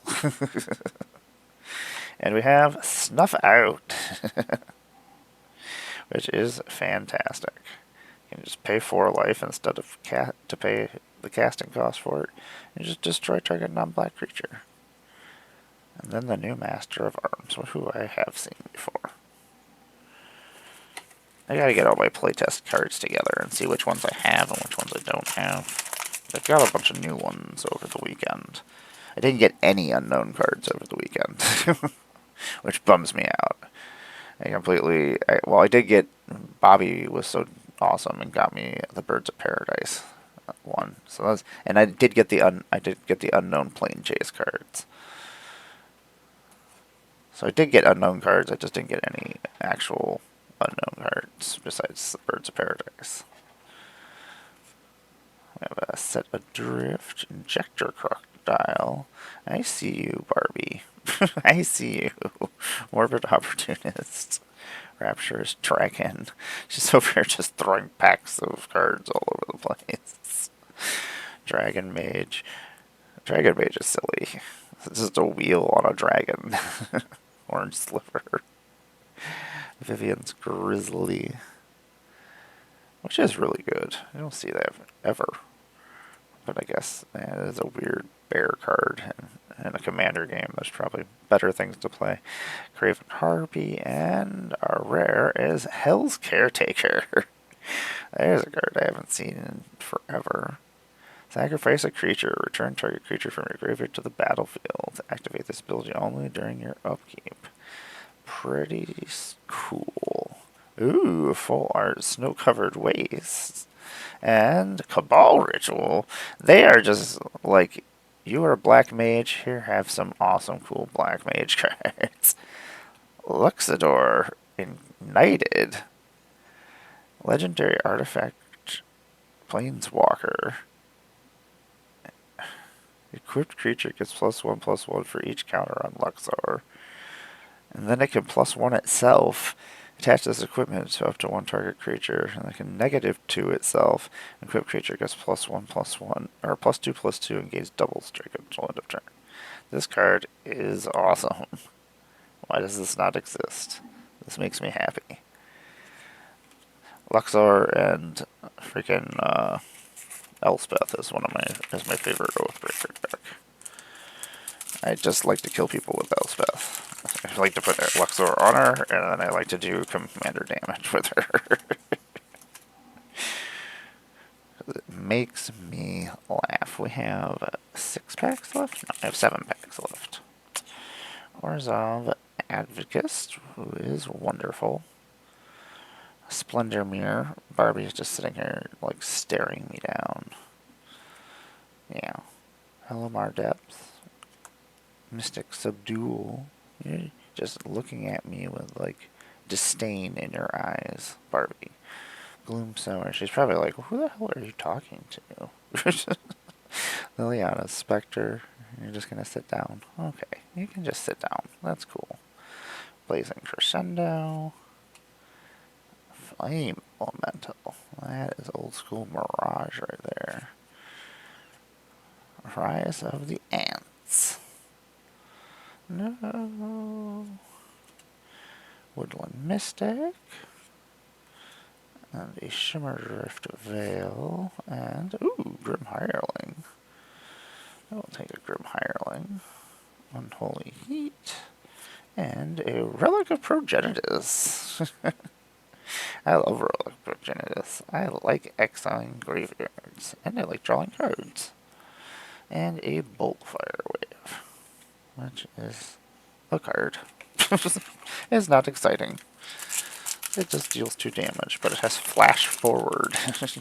And we have Snuff Out, which is fantastic. You can just pay 4 life instead of to pay the casting cost for it, and just destroy target non-black creature. And then the new Master of Arms, who I have seen before. I gotta get all my playtest cards together and see which ones I have and which ones I don't have. I've got a bunch of new ones over the weekend. I didn't get any unknown cards over the weekend, which bums me out. I did get, Bobby was so awesome and got me the Birds of Paradise one. So that's, and I did get the unknown plane chase cards. So I did get unknown cards. I just didn't get any actual unknown cards besides the Birds of Paradise. We have a Set Adrift, Injector Crocodile. I see you, Barbie. I see you. Morbid Opportunist. Rapturous Dragon. She's over here just throwing packs of cards all over the place. Dragon Mage. Dragon Mage is silly. It's just a wheel on a dragon. Orange Sliver. Vivian's Grizzly. Which is really good. I don't see that ever. But I guess it is a weird bear card. And in a commander game, there's probably better things to play. Craven Harpy, and our rare is Hell's Caretaker. There's a card I haven't seen in forever. Sacrifice a creature. Return target creature from your graveyard to the battlefield. Activate this ability only during your upkeep. Pretty cool. Ooh, full art snow-covered wastes. And Cabal Ritual. They are just like, you are a black mage, here have some awesome cool black mage cards. Luxador Ignited. Legendary Artifact Planeswalker. Equipped creature gets +1/+1 for each counter on Luxor. And then it can +1 itself. Attach this equipment to up to 1 target creature, and it can -2 itself. Equipped creature gets +1/+1, or +2/+2, and gains double strike until end of turn. This card is awesome. Why does this not exist? This makes me happy. Luxor and freaking Elspeth is my favorite Oathbreaker deck. I just like to kill people with Elspeth. I like to put Luxor on her, and then I like to do commander damage with her. It makes me laugh. We have 6 packs left? No, I have 7 packs left. Orzhov Advocist, who is wonderful. Splendor Mirror. Barbie's just sitting here, like, staring me down. Yeah. Helomar Depth. Mystic Subdual. You're just looking at me with, like, disdain in your eyes, Barbie. Gloomsower. She's probably like, who the hell are you talking to? Liliana Spectre. You're just gonna sit down. Okay, you can just sit down. That's cool. Blazing Crescendo. Flame Elemental. That is old school Mirage right there. Rise of the Ants. No. Woodland Mystic. And a Shimmer Drift Veil. And, ooh, Grim Hireling. I will take a Grim Hireling. Unholy Heat. And a Relic of Progenitus. I love Relic of Progenitus. I like exiling graveyards. And I like drawing cards. And a Boltfire Wave. Which is a card. It's not exciting. It just deals 2 damage, but it has Flash Forward.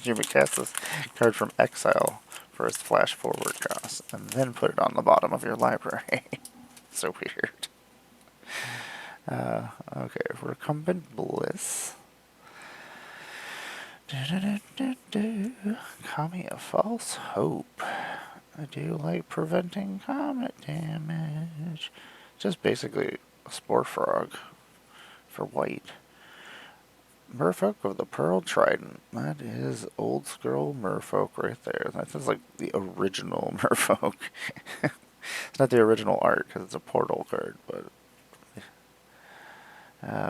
You may cast this card from exile for its Flash Forward cost, and then put it on the bottom of your library. So weird. Okay, Recumbent Bliss. Kami of False Hope. I do like preventing comet damage. Just basically a Spore Frog for white. Merfolk of the Pearl Trident. That is old school Merfolk right there. That is like the original Merfolk. It's not the original art because it's a portal card, but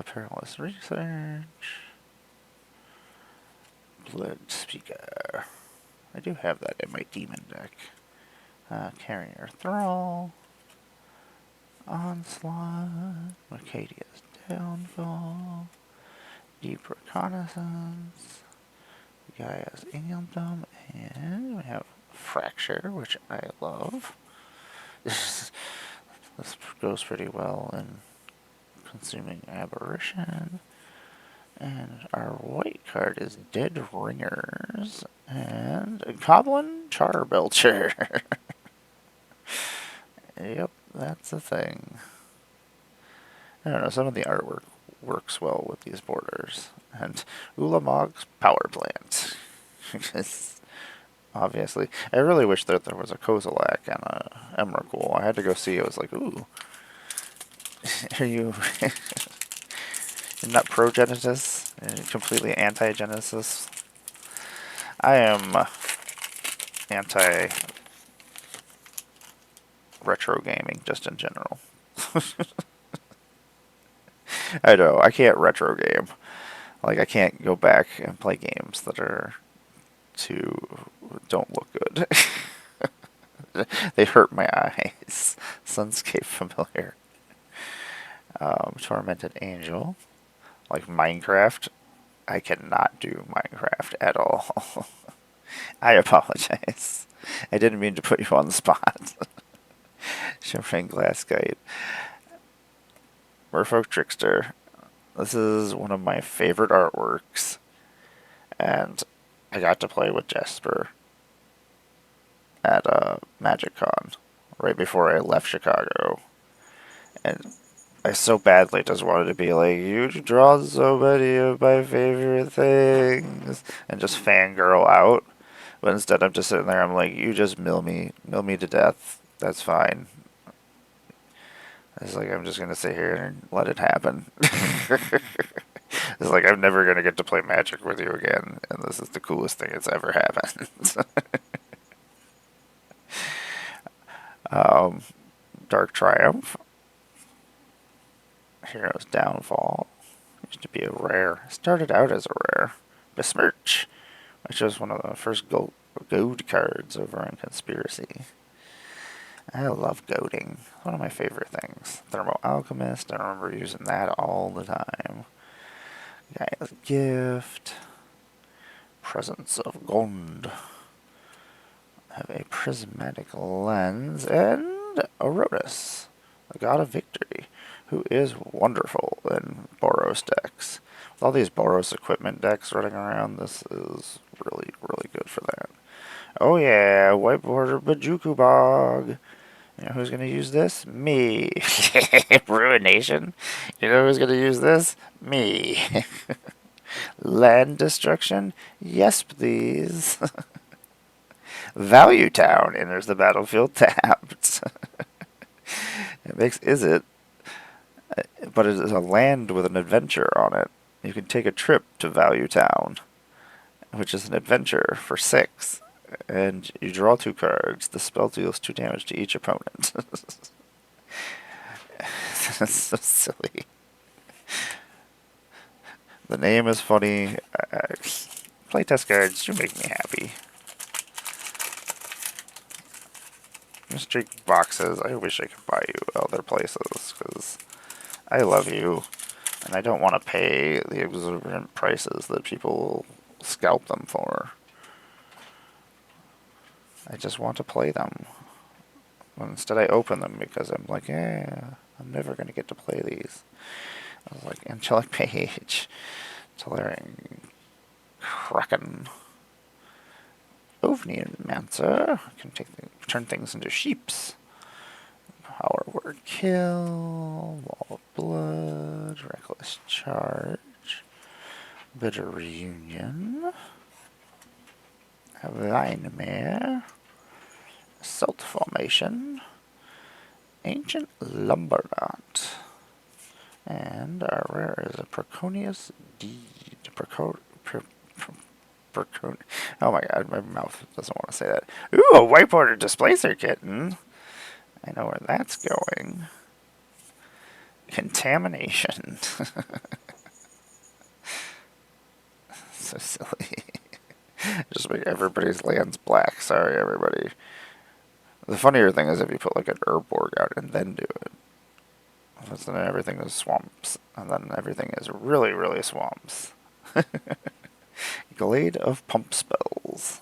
Perilous Research. Blood Speaker. I do have that in my demon deck. Carrier Thrall. Onslaught. Mercadia's Downfall. Deep Reconnaissance. Gaia's Anthem. And we have Fracture, which I love. This goes pretty well in Consuming Aberration. And our white card is Dead Ringers and Goblin Charbelcher. Yep, that's a thing. I don't know, some of the artwork works well with these borders. And Ulamog's Power Plant. Because obviously, I really wish that there was a Kozilek and a Emrakul. I had to go see. I was like, ooh, are you you're not pro Genesis? You're completely anti Genesis? I am anti retro gaming just in general. I know, I can't retro game. Like, I can't go back and play games that don't look good. They hurt my eyes. Sunscape Familiar. Tormented Angel. Like Minecraft. I cannot do Minecraft at all. I apologize. I didn't mean to put you on the spot. Shimmering Glassgate. Merfolk Trickster. This is one of my favorite artworks. And I got to play with Jesper at MagicCon right before I left Chicago. And I so badly just wanted to be like, you draw so many of my favorite things, and just fangirl out. But instead, I'm just sitting there. I'm like, you just mill me to death. That's fine. It's like I'm just gonna sit here and let it happen. It's like I'm never gonna get to play Magic with you again, and this is the coolest thing that's ever happened. Dark Triumph. Hero's Downfall. Used to be a rare. Started out as a rare. Besmirch, which was one of the first goad cards over in Conspiracy. I love goading. One of my favorite things. Thermo Alchemist, I remember using that all the time. Gaia's Gift. Presence of Gond. Have a prismatic lens and Orotus, the god of victory, who is wonderful in Boros decks. With all these Boros equipment decks running around, this is really, really good for that. Oh yeah, White Border Bajuku Bog. You know who's going to use this? Me. Ruination. You know who's going to use this? Me. Land destruction? Yes, please. Value Town enters the battlefield tapped. It makes Izzet, but it is a land with an adventure on it. You can take a trip to Value Town, which is an adventure for 6, and you draw 2 cards. The spell deals 2 damage to each opponent. That's so silly. The name is funny. Playtest cards do make me happy. Mystery boxes, I wish I could buy you other places, because I love you, and I don't want to pay the exorbitant prices that people scalp them for. I just want to play them. Well, instead I open them because I'm like, I'm never going to get to play these. I was like, Angelic Page, Tolarian Kraken, Ovnian Mancer, can turn things into sheeps. Power Word Kill, Wall of Blood, Reckless Charge, Bitter Reunion, Nightmare, Assault Formation, Ancient Lumberdot, and our rare is a Preconious Deed. Oh my god, my mouth doesn't want to say that. Ooh, a White Border Displacer Kitten. I know where that's going. Contamination. So silly. Just make everybody's lands black. Sorry, everybody. The funnier thing is if you put like an Urborg out and then do it. Because then everything is swamps. And then everything is really, really swamps. Glade of Pump Spells.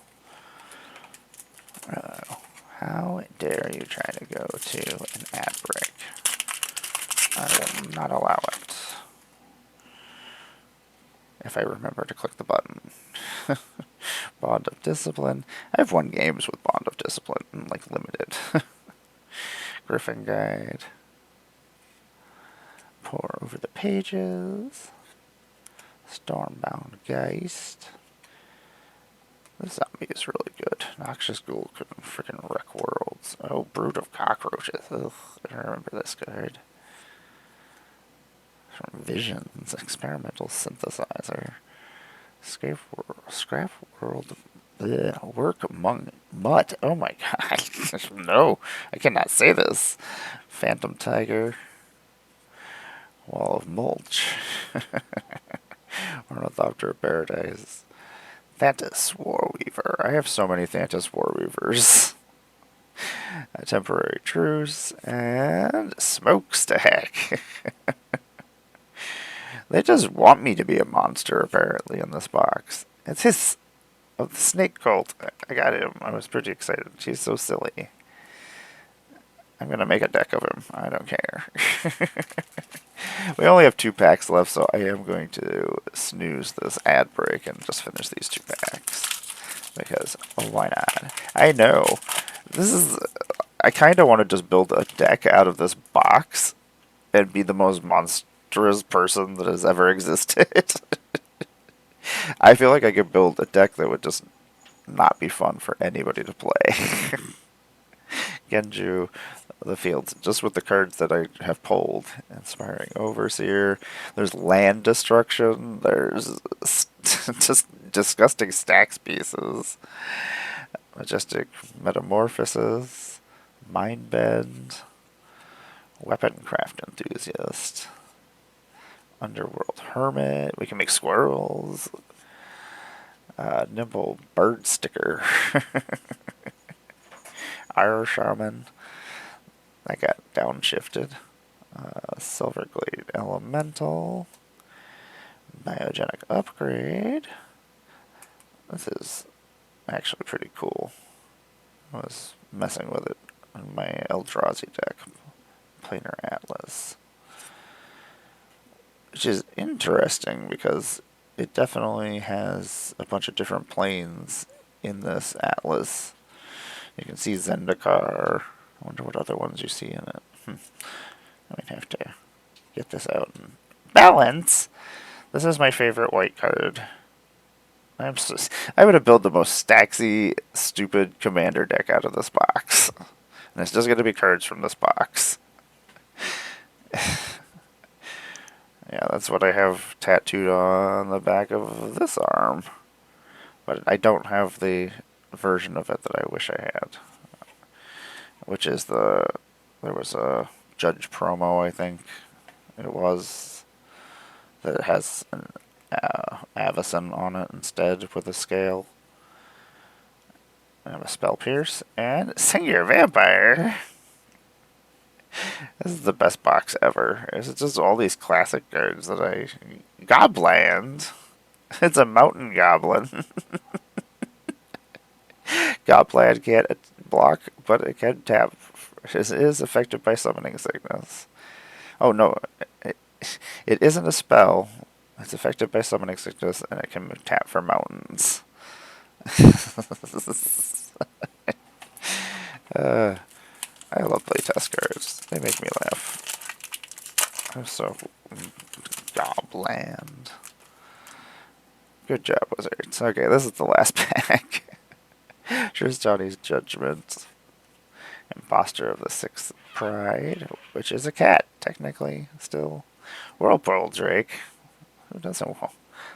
How dare you try to go to an ad break? I will not allow it. If I remember to click the button. Bond of Discipline. I've won games with Bond of Discipline, like limited. Griffin Guide. Pour over the pages. Stormbound Geist. This zombie is really good. Noxious Ghoul can freaking wreck worlds. Oh, Brood of Cockroaches. Ugh, I don't remember this card. From Visions, Experimental Synthesizer. Scrap World. Bleh, work among Mutt. Oh my god. No, I cannot say this. Phantom Tiger. Wall of Mulch. Ornithopter of Paradise. Thantis Warweaver. I have so many Thantis Warweavers. A Temporary Truce. And Smokestack. They just want me to be a monster, apparently, in this box. It's his of the Snake Cult. I got him. I was pretty excited. He's so silly. I'm going to make a deck of him. I don't care. We only have 2 packs left, so I am going to snooze this ad break and just finish these 2 packs. Because, why not? I know. This is... I kind of want to just build a deck out of this box and be the most monstrous person that has ever existed. I feel like I could build a deck that would just not be fun for anybody to play. Genju, the fields, just with the cards that I have pulled. Inspiring Overseer. There's land destruction. There's just disgusting stacks pieces. Majestic Metamorphosis. Mindbend. Weaponcraft Enthusiast. Underworld Hermit. We can make squirrels. Nimble Bird Sticker. Iron Shaman. I got downshifted. Silverglade Elemental. Biogenic Upgrade. This is actually pretty cool. I was messing with it in my Eldrazi deck. Planar Atlas. Which is interesting because it definitely has a bunch of different planes in this Atlas. You can see Zendikar. I wonder what other ones you see in it. I might have to get this out and balance. This is my favorite white card. I would have built the most stacksy, stupid commander deck out of this box. And it's just going to be cards from this box. Yeah, that's what I have tattooed on the back of this arm. But I don't have the version of it that I wish I had. Which is there was a Judge promo, I think it was, that has an Avacyn on it instead with a scale. I have a Spell Pierce and Singular Vampire. This is the best box ever. It's just all these classic cards that Gobland. It's a mountain goblin. Gobland can't block, but it can tap. It is affected by Summoning Sickness. Oh no, it isn't a spell. It's affected by Summoning Sickness, and it can tap for mountains. I love playtest cards. They make me laugh. I'm so Gobland. Good job, Wizards. Okay, this is the last pack. Here's Johnny's Judgment. Imposter of the Sixth Pride, which is a cat, technically, still. Whirlpool Drake. Who doesn't want?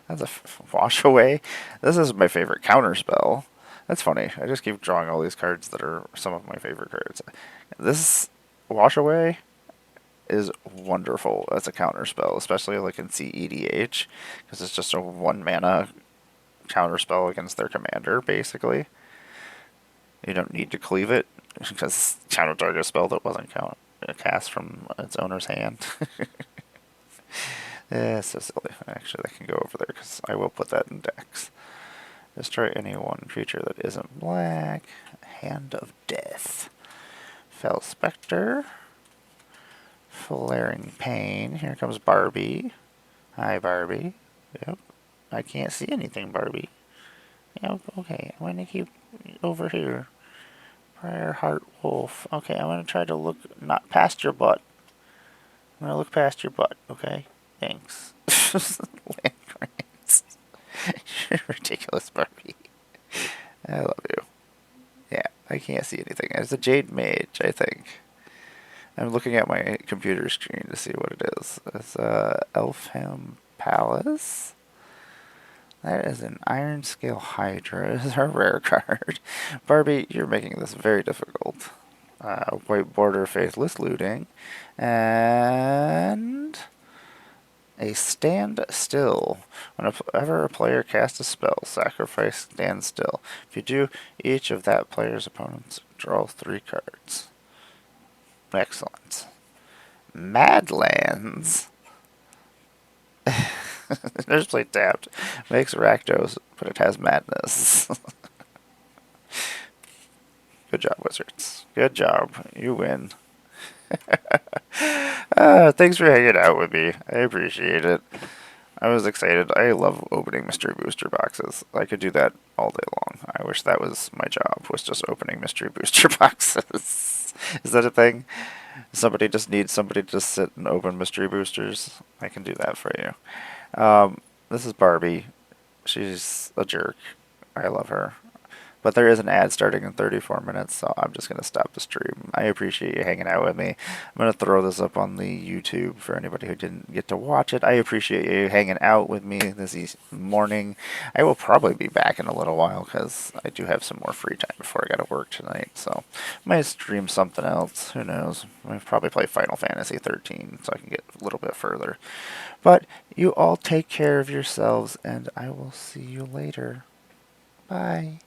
That's a wash away. This is my favorite counter spell. That's funny. I just keep drawing all these cards that are some of my favorite cards. This wash away is wonderful as a counter spell, especially like in CEDH, because it's just a 1-mana counter spell against their commander, basically. You don't need to cleave it, because counter target spell that wasn't cast from its owner's hand. Yeah, so silly. Actually, that can go over there, because I will put that in decks. Destroy any one creature that isn't black. Hand of Death. Fell Spectre. Flaring Pain. Here comes Barbie. Hi, Barbie. Yep. I can't see anything, Barbie. Yep, okay. I'm going to keep over here. Prior Heart Wolf. Okay, I'm going to try to look not past your butt. I'm going to look past your butt, okay? Thanks. Land grants. You're ridiculous, Barbie. I love you. Yeah, I can't see anything. It's a Jade Mage, I think. I'm looking at my computer screen to see what it is. It's Elfham Palace. That is an Iron Scale Hydra. It's a rare card. Barbie, you're making this very difficult. White Border Faithless Looting. And a Stand Still. Whenever a player casts a spell, sacrifice Stand Still. If you do, each of that player's opponents draw 3 cards. Excellent. Madlands. There's play tapped. Makes Rakdos, but it has madness. Good job, Wizards. Good job. You win. Thanks for hanging out with me. I appreciate it. I was excited. I love opening mystery booster boxes. I could do that all day long. I wish that was my job, was just opening mystery booster boxes. Is that a thing? Somebody just needs somebody to sit and open mystery boosters. I can do that for you. This is Barbie. She's a jerk. I love her. But there is an ad starting in 34 minutes, so I'm just going to stop the stream. I appreciate you hanging out with me. I'm going to throw this up on the YouTube for anybody who didn't get to watch it. I appreciate you hanging out with me this morning. I will probably be back in a little while because I do have some more free time before I got to work tonight. So I might stream something else. Who knows? I'll probably play Final Fantasy 13 so I can get a little bit further. But you all take care of yourselves, and I will see you later. Bye.